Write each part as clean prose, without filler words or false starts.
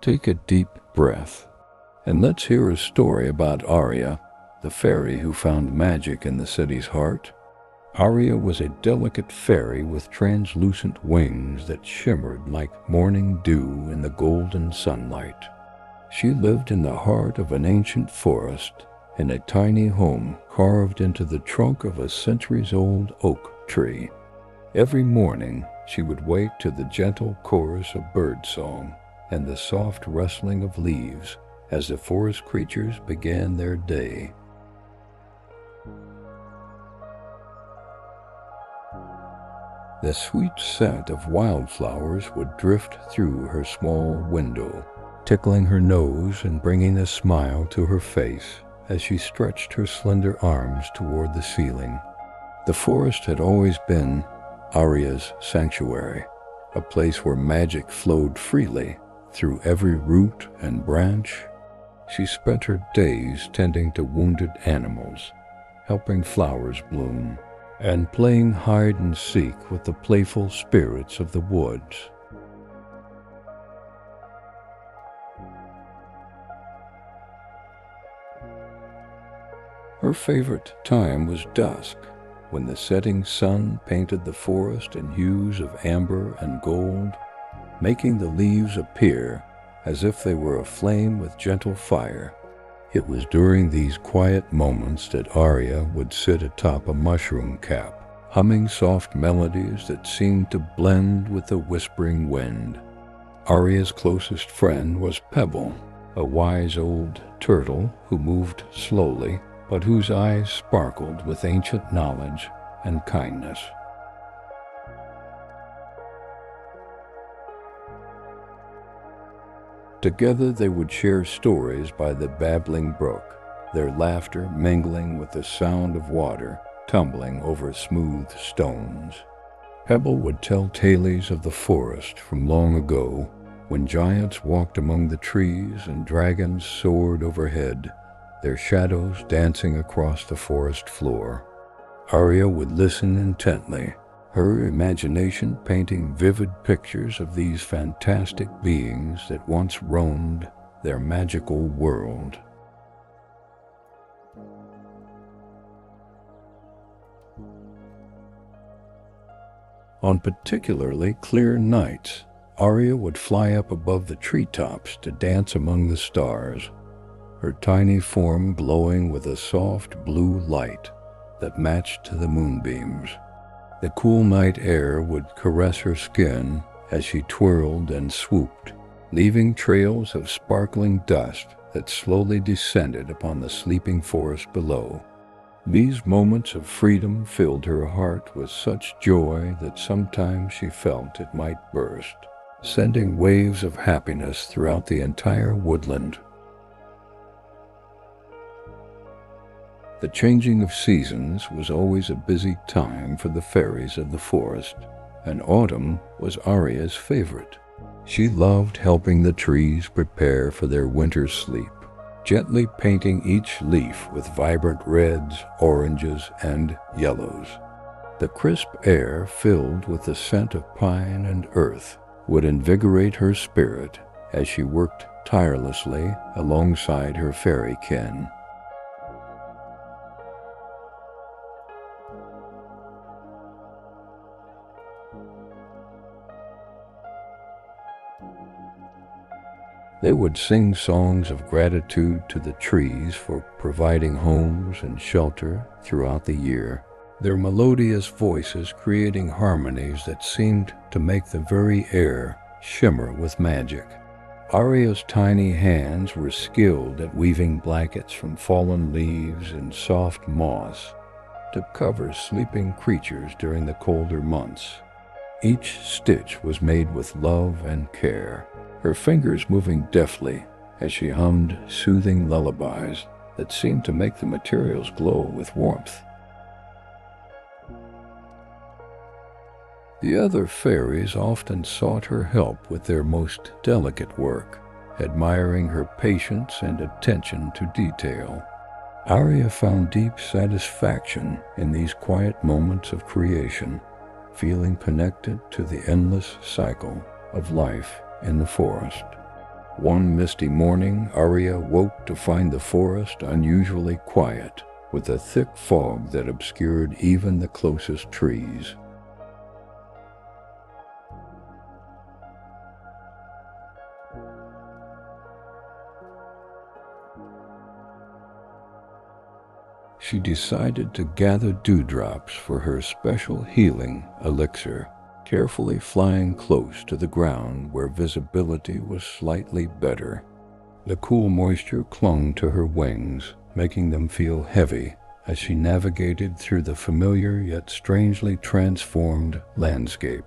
Take a deep breath, and let's hear a story about Aria, the fairy who found magic in the city's heart. Aria was a delicate fairy with translucent wings that shimmered like morning dew in the golden sunlight. She lived in the heart of an ancient forest, in a tiny home carved into the trunk of a centuries-old oak tree. Every morning, she would wake to the gentle chorus of birdsong and the soft rustling of leaves as the forest creatures began their day. The sweet scent of wildflowers would drift through her small window, tickling her nose and bringing a smile to her face as she stretched her slender arms toward the ceiling. The forest had always been Aria's sanctuary, a place where magic flowed freely through every root and branch. She spent her days tending to wounded animals, helping flowers bloom, and playing hide and seek with the playful spirits of the woods. Her favorite time was dusk, when the setting sun painted the forest in hues of amber and gold, making the leaves appear as if they were aflame with gentle fire. It was during these quiet moments that Aria would sit atop a mushroom cap, humming soft melodies that seemed to blend with the whispering wind. Aria's closest friend was Pebble, a wise old turtle who moved slowly, but whose eyes sparkled with ancient knowledge and kindness. Together they would share stories by the babbling brook, their laughter mingling with the sound of water tumbling over smooth stones. Pebble would tell tales of the forest from long ago, when giants walked among the trees and dragons soared overhead, their shadows dancing across the forest floor. Aria would listen intently, her imagination painting vivid pictures of these fantastic beings that once roamed their magical world. On particularly clear nights, Aria would fly up above the treetops to dance among the stars, her tiny form glowing with a soft blue light that matched the moonbeams. The cool night air would caress her skin as she twirled and swooped, leaving trails of sparkling dust that slowly descended upon the sleeping forest below. These moments of freedom filled her heart with such joy that sometimes she felt it might burst, sending waves of happiness throughout the entire woodland. The changing of seasons was always a busy time for the fairies of the forest, and autumn was Aria's favorite. She loved helping the trees prepare for their winter sleep, gently painting each leaf with vibrant reds, oranges, and yellows. The crisp air, filled with the scent of pine and earth, would invigorate her spirit as she worked tirelessly alongside her fairy kin. They would sing songs of gratitude to the trees for providing homes and shelter throughout the year, their melodious voices creating harmonies that seemed to make the very air shimmer with magic. Aria's tiny hands were skilled at weaving blankets from fallen leaves and soft moss to cover sleeping creatures during the colder months. Each stitch was made with love and care, her fingers moving deftly as she hummed soothing lullabies that seemed to make the materials glow with warmth. The other fairies often sought her help with their most delicate work, admiring her patience and attention to detail. Aria found deep satisfaction in these quiet moments of creation, feeling connected to the endless cycle of life in the forest. One misty morning, Aria woke to find the forest unusually quiet, with a thick fog that obscured even the closest trees. She decided to gather dewdrops for her special healing elixir, carefully flying close to the ground where visibility was slightly better. The cool moisture clung to her wings, making them feel heavy as she navigated through the familiar yet strangely transformed landscape.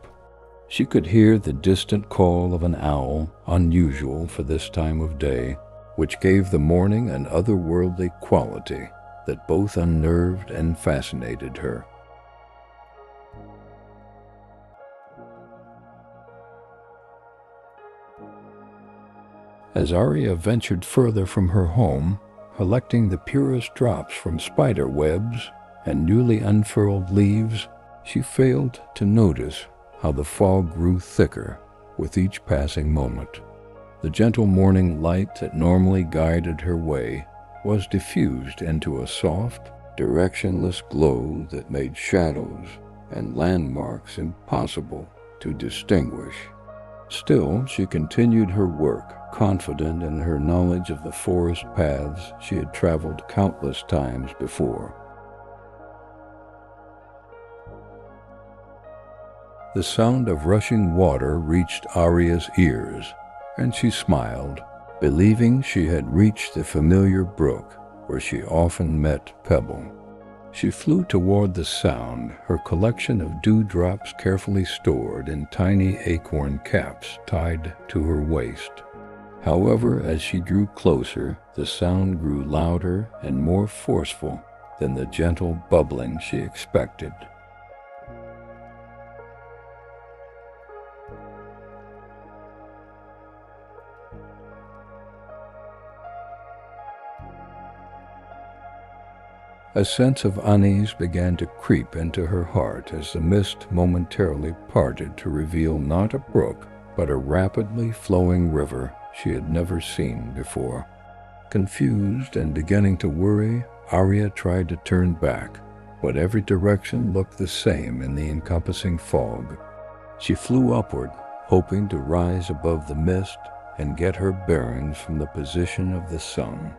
She could hear the distant call of an owl, unusual for this time of day, which gave the morning an otherworldly quality that both unnerved and fascinated her. As Aria ventured further from her home, collecting the purest drops from spider webs and newly unfurled leaves, she failed to notice how the fog grew thicker with each passing moment. The gentle morning light that normally guided her way was diffused into a soft, directionless glow that made shadows and landmarks impossible to distinguish. Still, she continued her work, confident in her knowledge of the forest paths she had traveled countless times before. The sound of rushing water reached Aria's ears, and she smiled, believing she had reached the familiar brook where she often met Pebble. She flew toward the sound, her collection of dewdrops carefully stored in tiny acorn caps tied to her waist. However, as she drew closer, the sound grew louder and more forceful than the gentle bubbling she expected. A sense of unease began to creep into her heart as the mist momentarily parted to reveal not a brook, but a rapidly flowing river she had never seen before. Confused and beginning to worry, Aria tried to turn back, but every direction looked the same in the encompassing fog. She flew upward, hoping to rise above the mist and get her bearings from the position of the sun.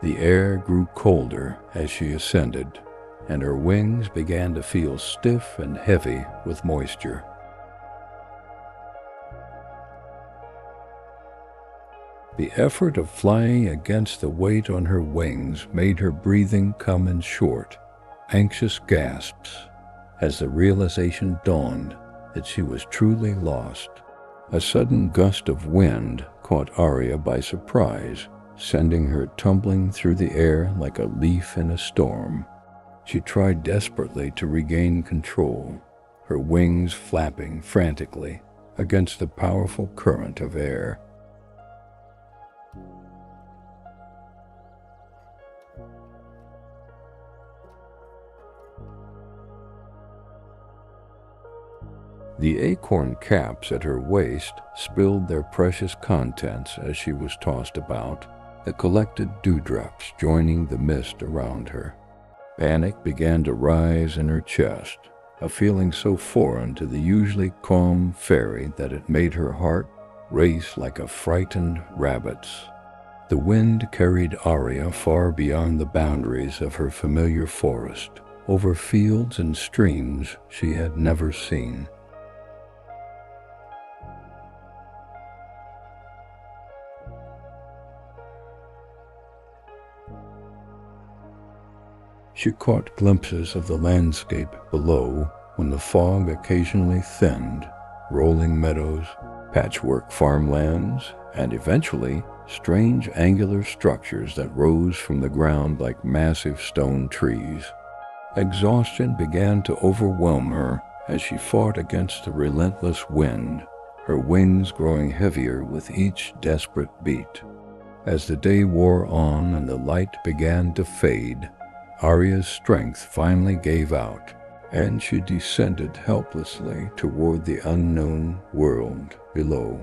The air grew colder as she ascended, and her wings began to feel stiff and heavy with moisture. The effort of flying against the weight on her wings made her breathing come in short, anxious gasps as the realization dawned that she was truly lost. A sudden gust of wind caught Aria by surprise, sending her tumbling through the air like a leaf in a storm. She tried desperately to regain control, her wings flapping frantically against the powerful current of air. The acorn caps at her waist spilled their precious contents as she was tossed about, the collected dewdrops joining the mist around her. Panic began to rise in her chest, a feeling so foreign to the usually calm fairy that it made her heart race like a frightened rabbit's. The wind carried Aria far beyond the boundaries of her familiar forest, over fields and streams she had never seen. She caught glimpses of the landscape below when the fog occasionally thinned, rolling meadows, patchwork farmlands, and eventually strange angular structures that rose from the ground like massive stone trees. Exhaustion began to overwhelm her as she fought against the relentless wind, her wings growing heavier with each desperate beat. As the day wore on and the light began to fade, Aria's strength finally gave out, and she descended helplessly toward the unknown world below.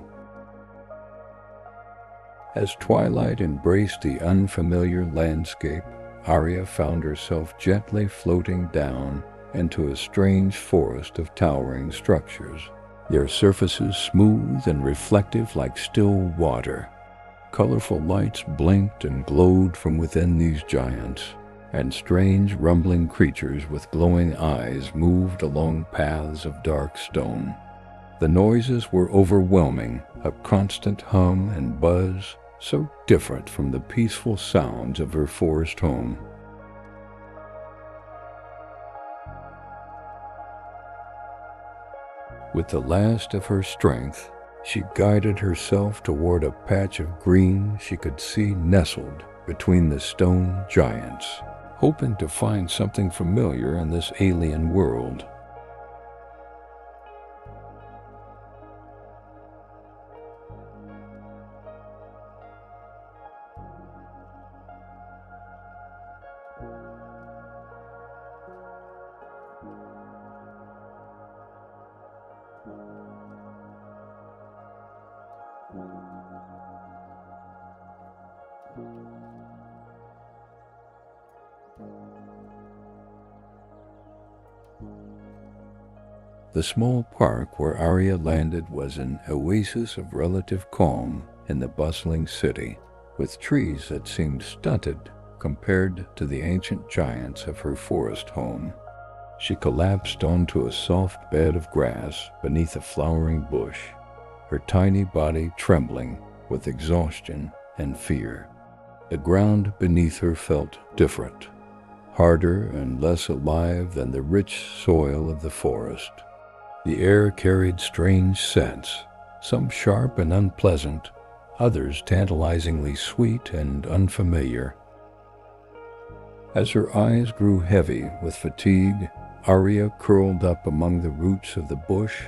As twilight embraced the unfamiliar landscape, Aria found herself gently floating down into a strange forest of towering structures, their surfaces smooth and reflective like still water. Colorful lights blinked and glowed from within these giants, and strange rumbling creatures with glowing eyes moved along paths of dark stone. The noises were overwhelming, a constant hum and buzz, so different from the peaceful sounds of her forest home. With the last of her strength, she guided herself toward a patch of green she could see nestled between the stone giants, hoping to find something familiar in this alien world. The small park where Aria landed was an oasis of relative calm in the bustling city, with trees that seemed stunted compared to the ancient giants of her forest home. She collapsed onto a soft bed of grass beneath a flowering bush, her tiny body trembling with exhaustion and fear. The ground beneath her felt different, harder and less alive than the rich soil of the forest. The air carried strange scents, some sharp and unpleasant, others tantalizingly sweet and unfamiliar. As her eyes grew heavy with fatigue, Aria curled up among the roots of the bush,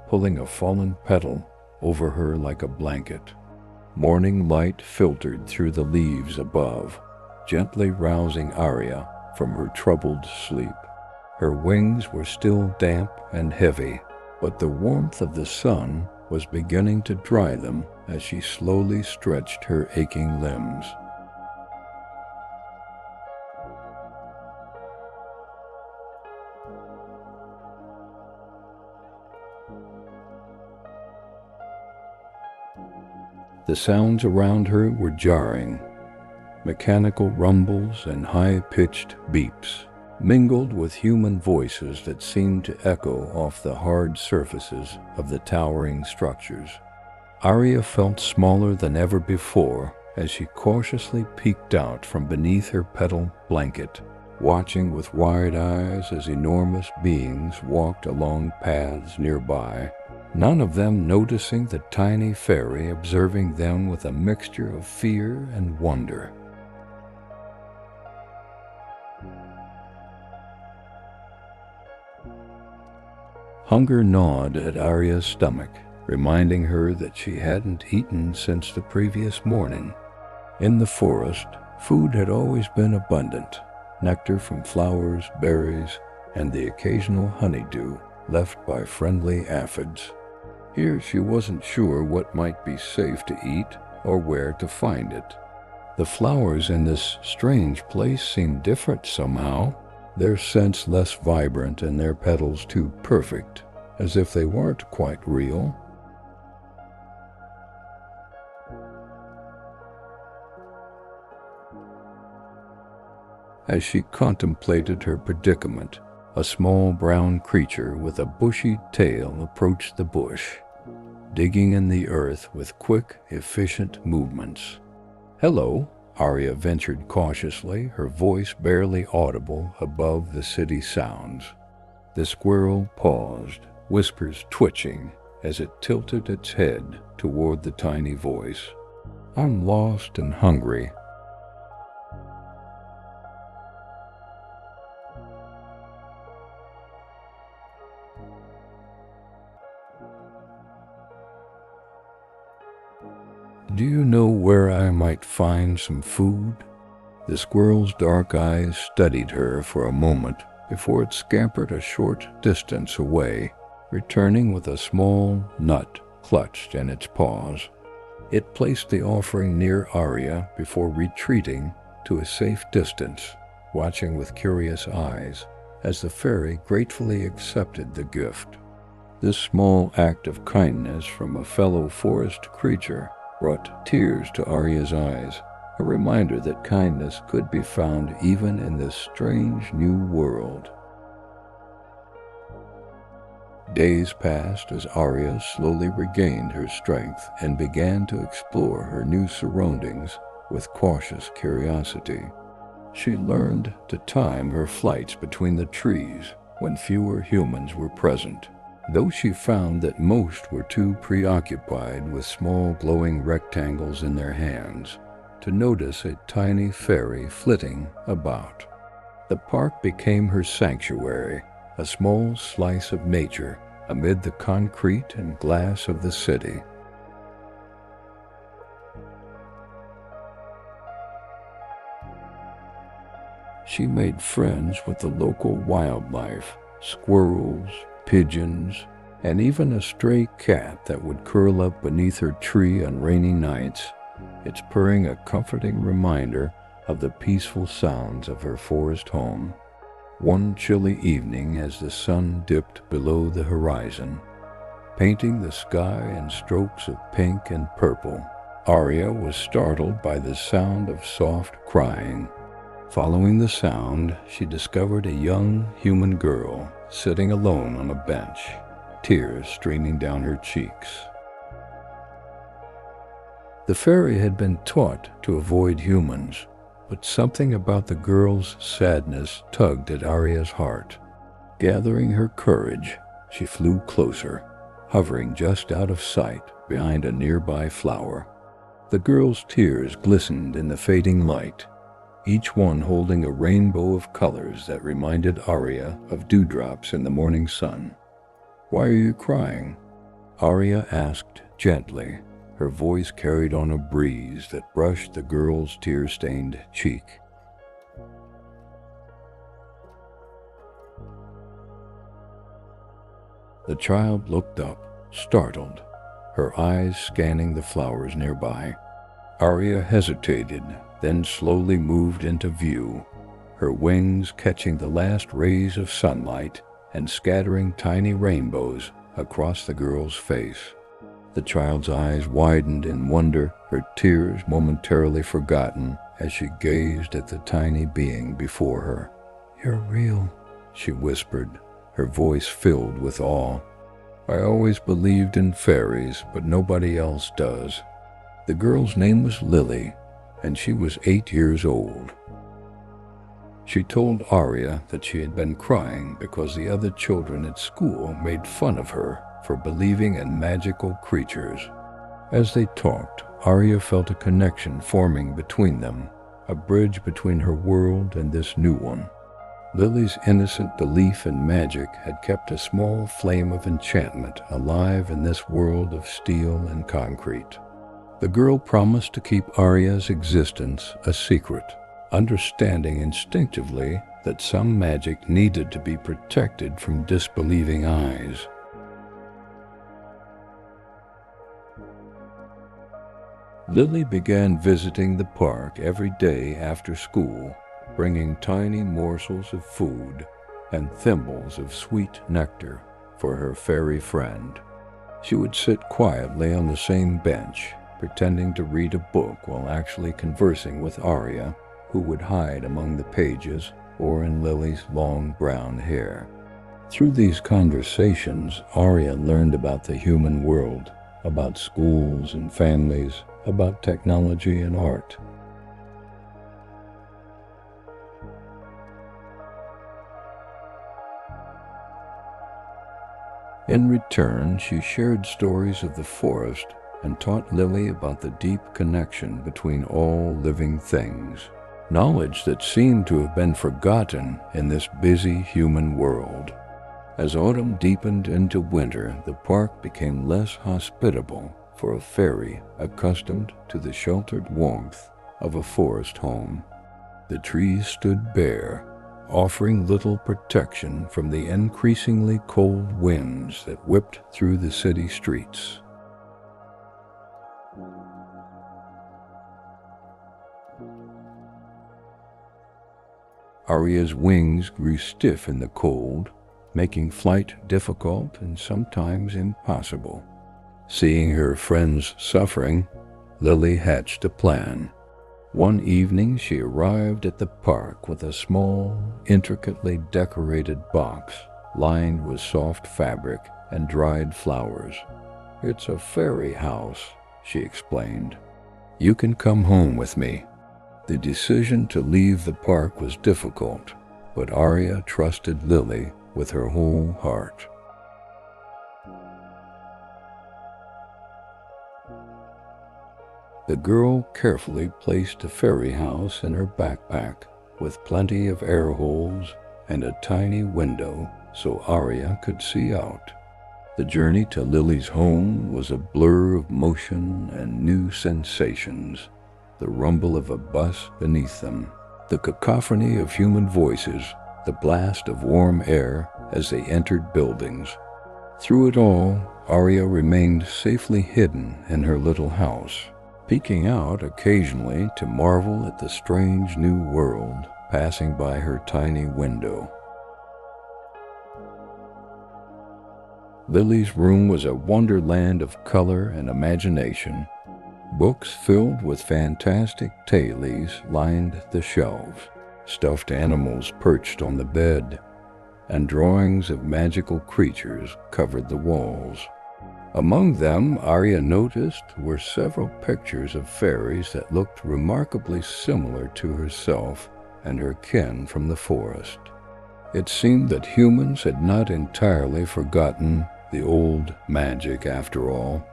pulling a fallen petal over her like a blanket. Morning light filtered through the leaves above, gently rousing Aria from her troubled sleep. Her wings were still damp and heavy, but the warmth of the sun was beginning to dry them as she slowly stretched her aching limbs. The sounds around her were jarring, mechanical rumbles and high-pitched beeps, mingled with human voices that seemed to echo off the hard surfaces of the towering structures. Aria felt smaller than ever before as she cautiously peeked out from beneath her petal blanket, watching with wide eyes as enormous beings walked along paths nearby, none of them noticing the tiny fairy observing them with a mixture of fear and wonder. Hunger gnawed at Aria's stomach, reminding her that she hadn't eaten since the previous morning. In the forest, food had always been abundant, nectar from flowers, berries, and the occasional honeydew left by friendly aphids. Here she wasn't sure what might be safe to eat or where to find it. The flowers in this strange place seemed different somehow, their scents less vibrant and their petals too perfect, as if they weren't quite real. As she contemplated her predicament, a small brown creature with a bushy tail approached the bush, digging in the earth with quick, efficient movements. "Hello," Aria ventured cautiously, her voice barely audible above the city sounds. The squirrel paused, whiskers twitching as it tilted its head toward the tiny voice. "I'm lost and hungry." "Do you know where I might find some food?" The squirrel's dark eyes studied her for a moment before it scampered a short distance away, returning with a small nut clutched in its paws. It placed the offering near Aria before retreating to a safe distance, watching with curious eyes as the fairy gratefully accepted the gift. This small act of kindness from a fellow forest creature brought tears to Aria's eyes, a reminder that kindness could be found even in this strange new world. Days passed as Aria slowly regained her strength and began to explore her new surroundings with cautious curiosity. She learned to time her flights between the trees when fewer humans were present, though she found that most were too preoccupied with small glowing rectangles in their hands to notice a tiny fairy flitting about. The park became her sanctuary, a small slice of nature amid the concrete and glass of the city. She made friends with the local wildlife, squirrels, pigeons, and even a stray cat that would curl up beneath her tree on rainy nights, its purring a comforting reminder of the peaceful sounds of her forest home. One chilly evening, as the sun dipped below the horizon, painting the sky in strokes of pink and purple, Aria was startled by the sound of soft crying. Following the sound, she discovered a young human girl sitting alone on a bench, tears streaming down her cheeks. The fairy had been taught to avoid humans, but something about the girl's sadness tugged at Aria's heart. Gathering her courage, she flew closer, hovering just out of sight behind a nearby flower. The girl's tears glistened in the fading light, each one holding a rainbow of colors that reminded Aria of dewdrops in the morning sun. "Why are you crying?" Aria asked gently. Her voice carried on a breeze that brushed the girl's tear-stained cheek. The child looked up, startled, her eyes scanning the flowers nearby. Aria hesitated, then slowly moved into view, her wings catching the last rays of sunlight and scattering tiny rainbows across the girl's face. The child's eyes widened in wonder, her tears momentarily forgotten as she gazed at the tiny being before her. "You're real," she whispered, her voice filled with awe. "I always believed in fairies, but nobody else does." The girl's name was Lily, and she was 8 years old. She told Aria that she had been crying because the other children at school made fun of her for believing in magical creatures. As they talked, Aria felt a connection forming between them, a bridge between her world and this new one. Lily's innocent belief in magic had kept a small flame of enchantment alive in this world of steel and concrete. The girl promised to keep Aria's existence a secret, understanding instinctively that some magic needed to be protected from disbelieving eyes. Lily began visiting the park every day after school, bringing tiny morsels of food and thimbles of sweet nectar for her fairy friend. She would sit quietly on the same bench, pretending to read a book while actually conversing with Aria, who would hide among the pages or in Lily's long brown hair. Through these conversations, Aria learned about the human world, about schools and families, about technology and art. In return, she shared stories of the forest and taught Lily about the deep connection between all living things, knowledge that seemed to have been forgotten in this busy human world. As autumn deepened into winter, the park became less hospitable for a fairy accustomed to the sheltered warmth of a forest home. The trees stood bare, offering little protection from the increasingly cold winds that whipped through the city streets. Aria's wings grew stiff in the cold, making flight difficult and sometimes impossible. Seeing her friends suffering, Lily hatched a plan. One evening she arrived at the park with a small, intricately decorated box lined with soft fabric and dried flowers. "It's a fairy house," she explained. "You can come home with me." The decision to leave the park was difficult, but Aria trusted Lily with her whole heart. The girl carefully placed a fairy house in her backpack with plenty of air holes and a tiny window so Aria could see out. The journey to Lily's home was a blur of motion and new sensations. The rumble of a bus beneath them, the cacophony of human voices, the blast of warm air as they entered buildings. Through it all, Aria remained safely hidden in her little house, peeking out occasionally to marvel at the strange new world passing by her tiny window. Lily's room was a wonderland of color and imagination. Books filled with fantastic tailies lined the shelves, stuffed animals perched on the bed, and drawings of magical creatures covered the walls. Among them, Aria noticed, were several pictures of fairies that looked remarkably similar to herself and her kin from the forest. It seemed that humans had not entirely forgotten the old magic after all.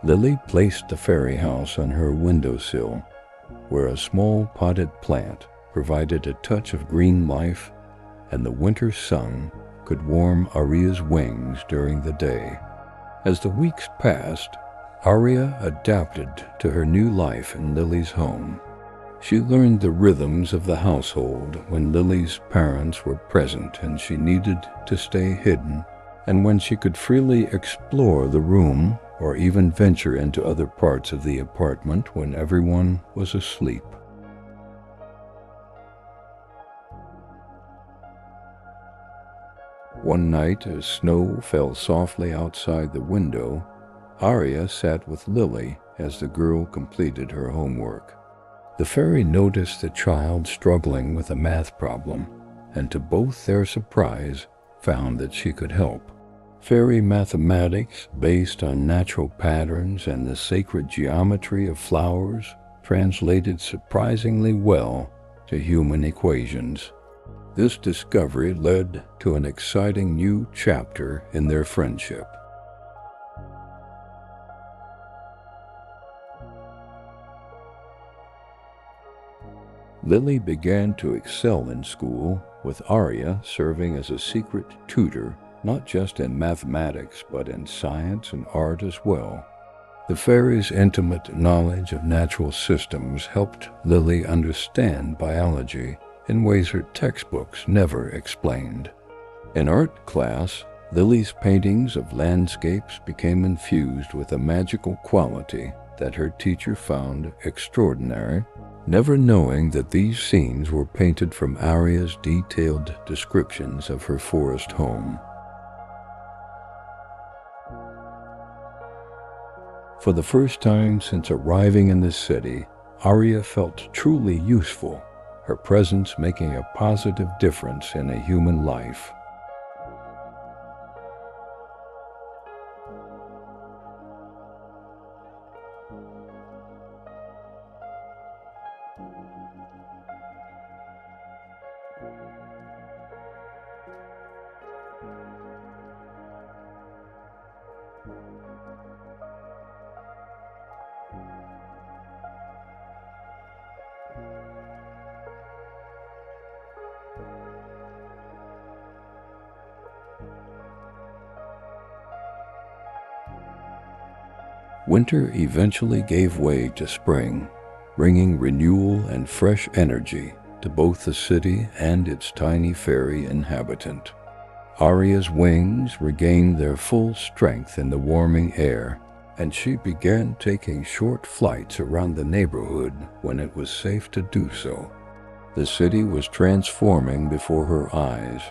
Lily placed the fairy house on her windowsill, where a small potted plant provided a touch of green life, and the winter sun could warm Aria's wings during the day. As the weeks passed, Aria adapted to her new life in Lily's home. She learned the rhythms of the household when Lily's parents were present and she needed to stay hidden, and when she could freely explore the room or even venture into other parts of the apartment when everyone was asleep. One night, as snow fell softly outside the window, Aria sat with Lily as the girl completed her homework. The fairy noticed the child struggling with a math problem, and to both their surprise, found that she could help. Fairy mathematics, based on natural patterns and the sacred geometry of flowers, translated surprisingly well to human equations. This discovery led to an exciting new chapter in their friendship. Lily began to excel in school, with Aria serving as a secret tutor, not just in mathematics, but in science and art as well. The fairy's intimate knowledge of natural systems helped Lily understand biology in ways her textbooks never explained. In art class, Lily's paintings of landscapes became infused with a magical quality that her teacher found extraordinary, never knowing that these scenes were painted from Aria's detailed descriptions of her forest home. For the first time since arriving in the city, Aria felt truly useful, her presence making a positive difference in a human life. Winter eventually gave way to spring, bringing renewal and fresh energy to both the city and its tiny fairy inhabitant. Aria's wings regained their full strength in the warming air, and she began taking short flights around the neighborhood when it was safe to do so. The city was transforming before her eyes.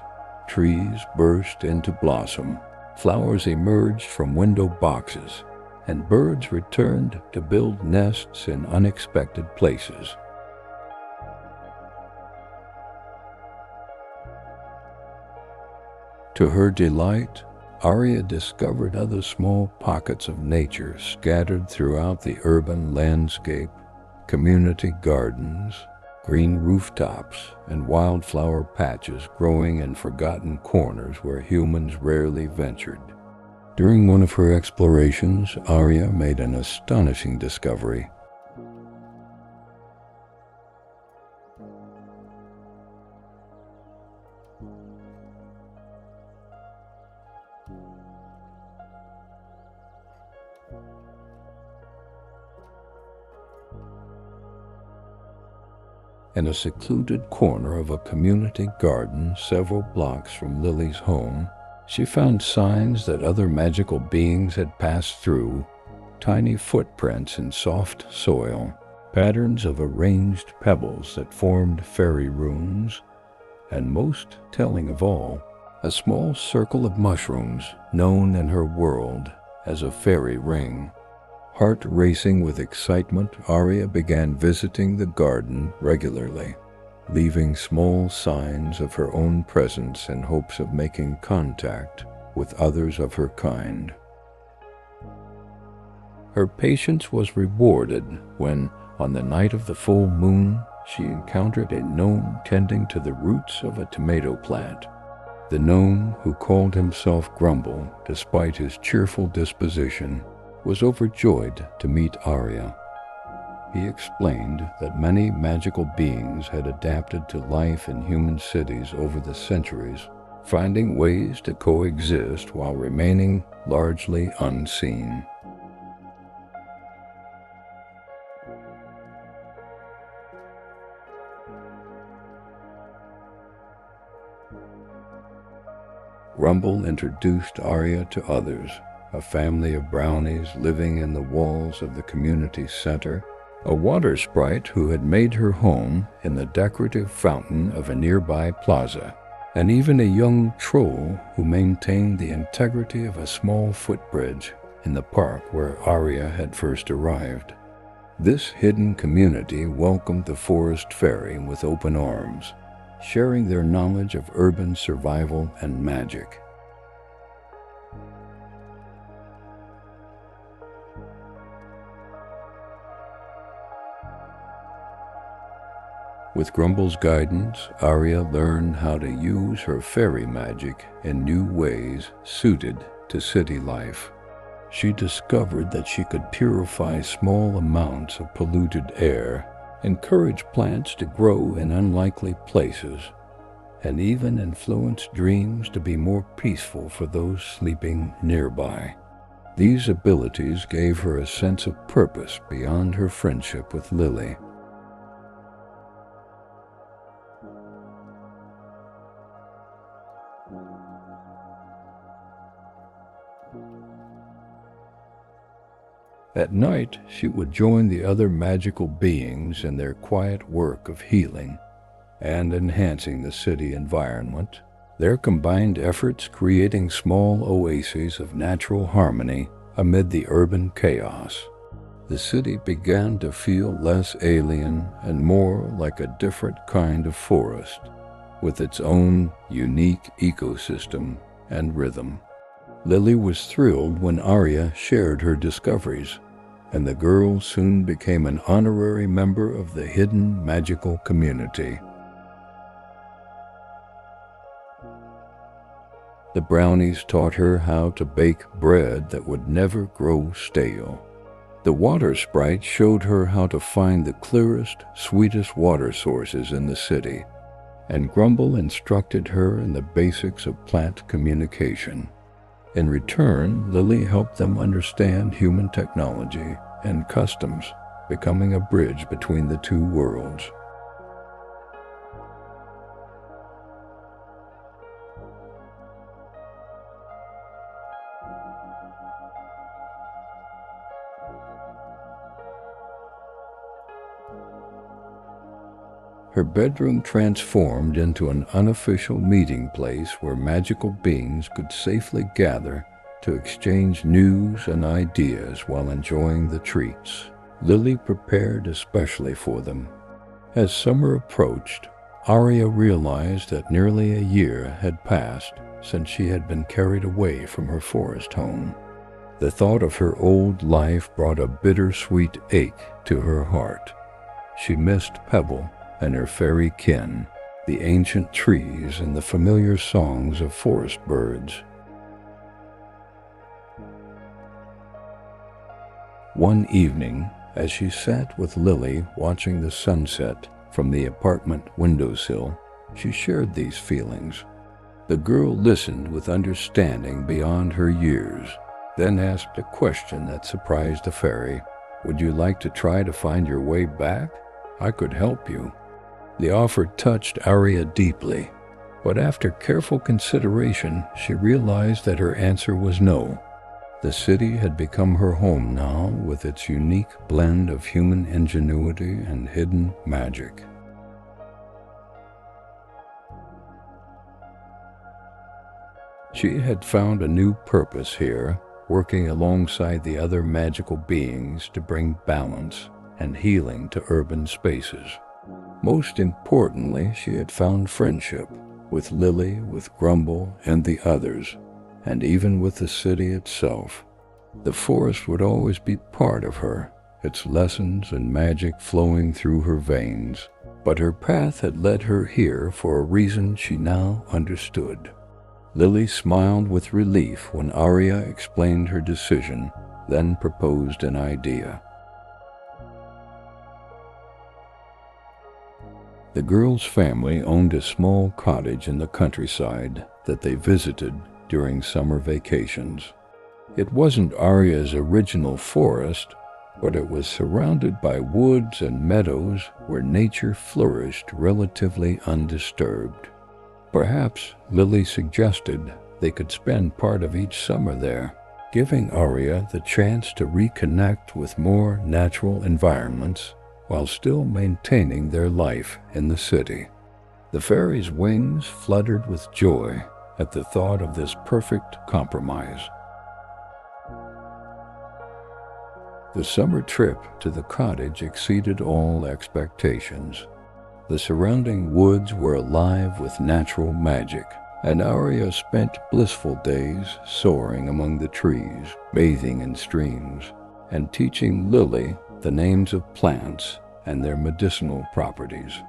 Trees burst into blossom, flowers emerged from window boxes, and birds returned to build nests in unexpected places. To her delight, Aria discovered other small pockets of nature scattered throughout the urban landscape: community gardens, green rooftops, and wildflower patches growing in forgotten corners where humans rarely ventured. During one of her explorations, Aria made an astonishing discovery. In a secluded corner of a community garden several blocks from Lily's home, she found signs that other magical beings had passed through: tiny footprints in soft soil, patterns of arranged pebbles that formed fairy runes, and most telling of all, a small circle of mushrooms known in her world as a fairy ring. Heart racing with excitement, Aria began visiting the garden regularly, leaving small signs of her own presence in hopes of making contact with others of her kind. Her patience was rewarded when, on the night of the full moon, she encountered a gnome tending to the roots of a tomato plant. The gnome, who called himself Grumble despite his cheerful disposition, was overjoyed to meet Aria. He explained that many magical beings had adapted to life in human cities over the centuries, finding ways to coexist while remaining largely unseen. Grumble introduced Aria to others, a family of brownies living in the walls of the community center, a water sprite who had made her home in the decorative fountain of a nearby plaza, and even a young troll who maintained the integrity of a small footbridge in the park where Aria had first arrived. This hidden community welcomed the forest fairy with open arms, sharing their knowledge of urban survival and magic. With Grumble's guidance, Aria learned how to use her fairy magic in new ways suited to city life. She discovered that she could purify small amounts of polluted air, encourage plants to grow in unlikely places, and even influence dreams to be more peaceful for those sleeping nearby. These abilities gave her a sense of purpose beyond her friendship with Lily. At night, she would join the other magical beings in their quiet work of healing and enhancing the city environment, their combined efforts creating small oases of natural harmony amid the urban chaos. The city began to feel less alien and more like a different kind of forest, with its own unique ecosystem and rhythm. Lily was thrilled when Aria shared her discoveries, and the girl soon became an honorary member of the hidden magical community. The brownies taught her how to bake bread that would never grow stale. The water sprite showed her how to find the clearest, sweetest water sources in the city, and Grumble instructed her in the basics of plant communication. In return, Lily helped them understand human technology and customs, becoming a bridge between the two worlds. Her bedroom transformed into an unofficial meeting place where magical beings could safely gather to exchange news and ideas while enjoying the treats Lily prepared especially for them. As summer approached, Aria realized that nearly a year had passed since she had been carried away from her forest home. The thought of her old life brought a bittersweet ache to her heart. She missed Pebble and her fairy kin, the ancient trees and the familiar songs of forest birds. One evening, as she sat with Lily watching the sunset from the apartment windowsill, she shared these feelings. The girl listened with understanding beyond her years, then asked a question that surprised the fairy. "Would you like to try to find your way back? I could help you." The offer touched Aria deeply, but after careful consideration, she realized that her answer was no. The city had become her home now, with its unique blend of human ingenuity and hidden magic. She had found a new purpose here, working alongside the other magical beings to bring balance and healing to urban spaces. Most importantly, she had found friendship with Lily, with Grumble, and the others, and even with the city itself. The forest would always be part of her, its lessons and magic flowing through her veins. But her path had led her here for a reason she now understood. Lily smiled with relief when Aria explained her decision, then proposed an idea. The girl's family owned a small cottage in the countryside that they visited during summer vacations. It wasn't Aria's original forest, but it was surrounded by woods and meadows where nature flourished relatively undisturbed. Perhaps, Lily suggested, they could spend part of each summer there, giving Aria the chance to reconnect with more natural environments while still maintaining their life in the city. The fairy's wings fluttered with joy at the thought of this perfect compromise. The summer trip to the cottage exceeded all expectations. The surrounding woods were alive with natural magic, and Aria spent blissful days soaring among the trees, bathing in streams, and teaching Lily the names of plants and their medicinal properties.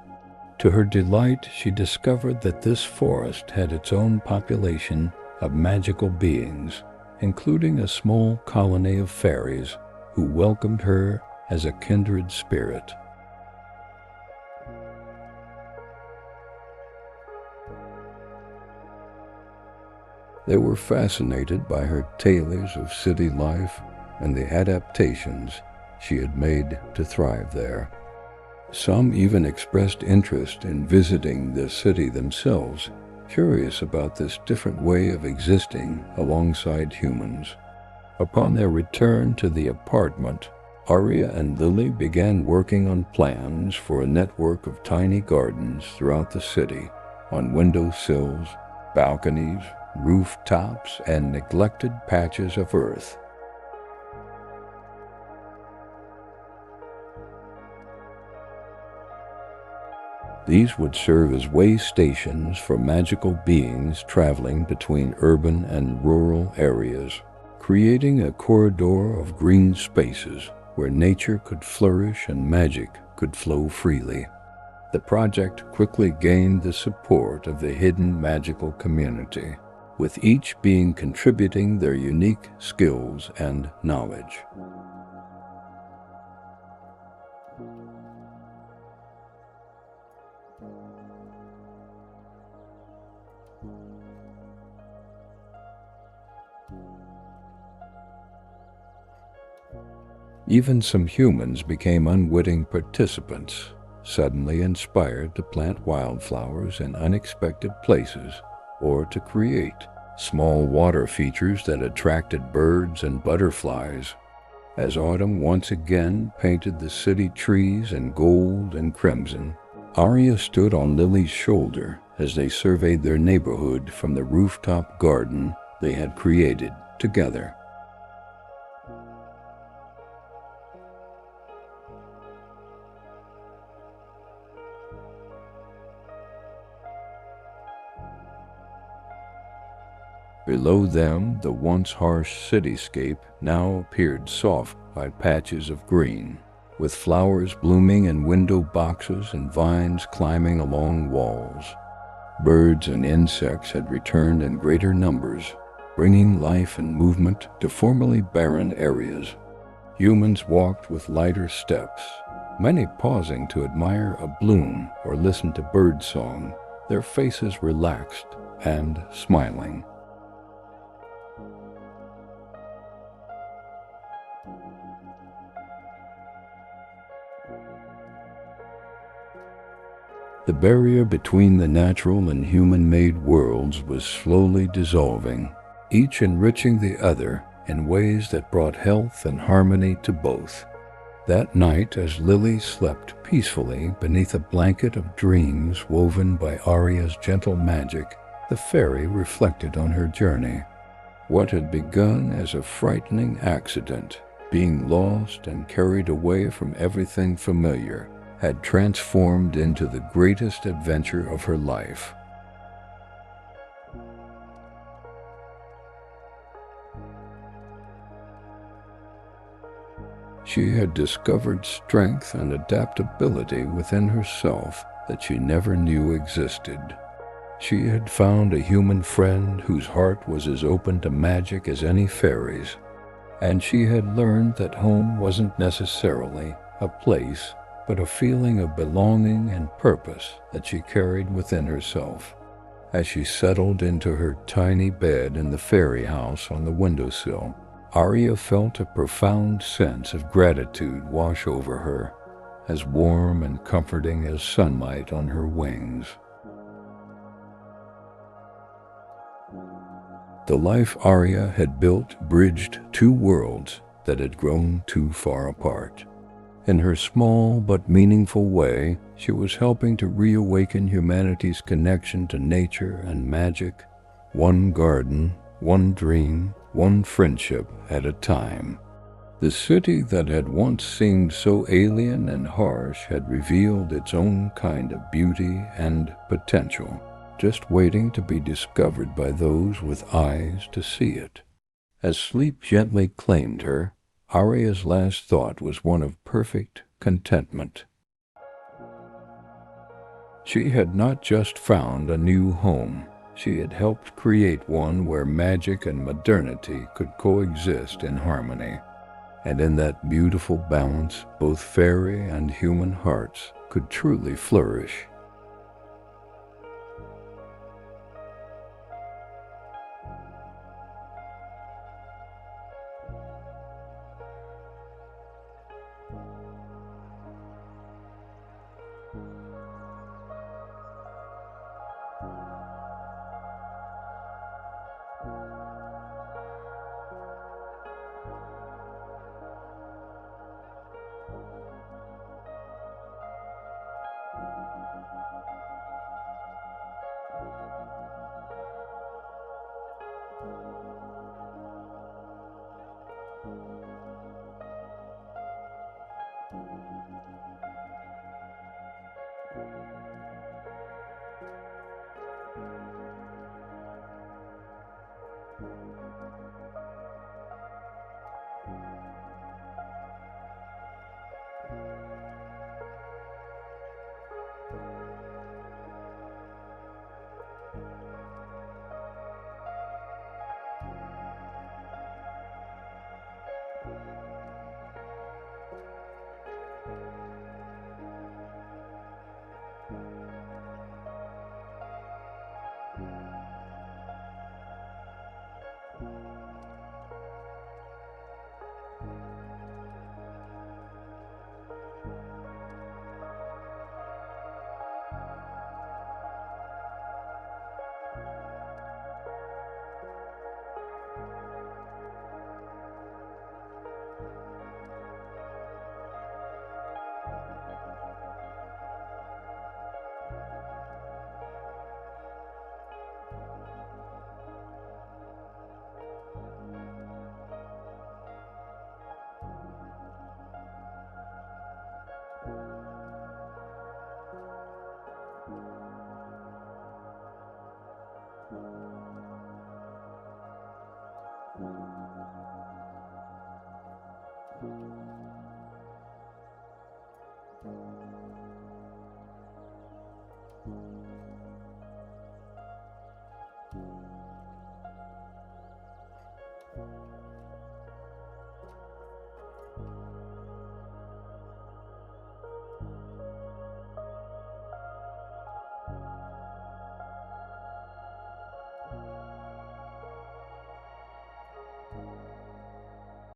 To her delight, she discovered that this forest had its own population of magical beings, including a small colony of fairies who welcomed her as a kindred spirit. They were fascinated by her tales of city life and the adaptations she had made to thrive there. Some even expressed interest in visiting the city themselves, curious about this different way of existing alongside humans. Upon their return to the apartment, Aria and Lily began working on plans for a network of tiny gardens throughout the city, on windowsills, balconies, rooftops, and neglected patches of earth. These would serve as way stations for magical beings traveling between urban and rural areas, creating a corridor of green spaces where nature could flourish and magic could flow freely. The project quickly gained the support of the hidden magical community, with each being contributing their unique skills and knowledge. Even some humans became unwitting participants, suddenly inspired to plant wildflowers in unexpected places or to create small water features that attracted birds and butterflies. As autumn once again painted the city trees in gold and crimson, Aria stood on Lily's shoulder as they surveyed their neighborhood from the rooftop garden they had created together. Below them, the once harsh cityscape now appeared soft by patches of green, with flowers blooming in window boxes and vines climbing along walls. Birds and insects had returned in greater numbers, bringing life and movement to formerly barren areas. Humans walked with lighter steps, many pausing to admire a bloom or listen to birdsong, their faces relaxed and smiling. The barrier between the natural and human-made worlds was slowly dissolving, each enriching the other in ways that brought health and harmony to both. That night, as Lily slept peacefully beneath a blanket of dreams woven by Aria's gentle magic, the fairy reflected on her journey. What had begun as a frightening accident, being lost and carried away from everything familiar, had transformed into the greatest adventure of her life. She had discovered strength and adaptability within herself that she never knew existed. She had found a human friend whose heart was as open to magic as any fairy's, and she had learned that home wasn't necessarily a place, but a feeling of belonging and purpose that she carried within herself. As she settled into her tiny bed in the fairy house on the windowsill, Aria felt a profound sense of gratitude wash over her, as warm and comforting as sunlight on her wings. The life Aria had built bridged two worlds that had grown too far apart. In her small but meaningful way, she was helping to reawaken humanity's connection to nature and magic, one garden, one dream, one friendship at a time. The city that had once seemed so alien and harsh had revealed its own kind of beauty and potential, just waiting to be discovered by those with eyes to see it. As sleep gently claimed her, Aria's last thought was one of perfect contentment. She had not just found a new home, she had helped create one where magic and modernity could coexist in harmony. And in that beautiful balance, both fairy and human hearts could truly flourish.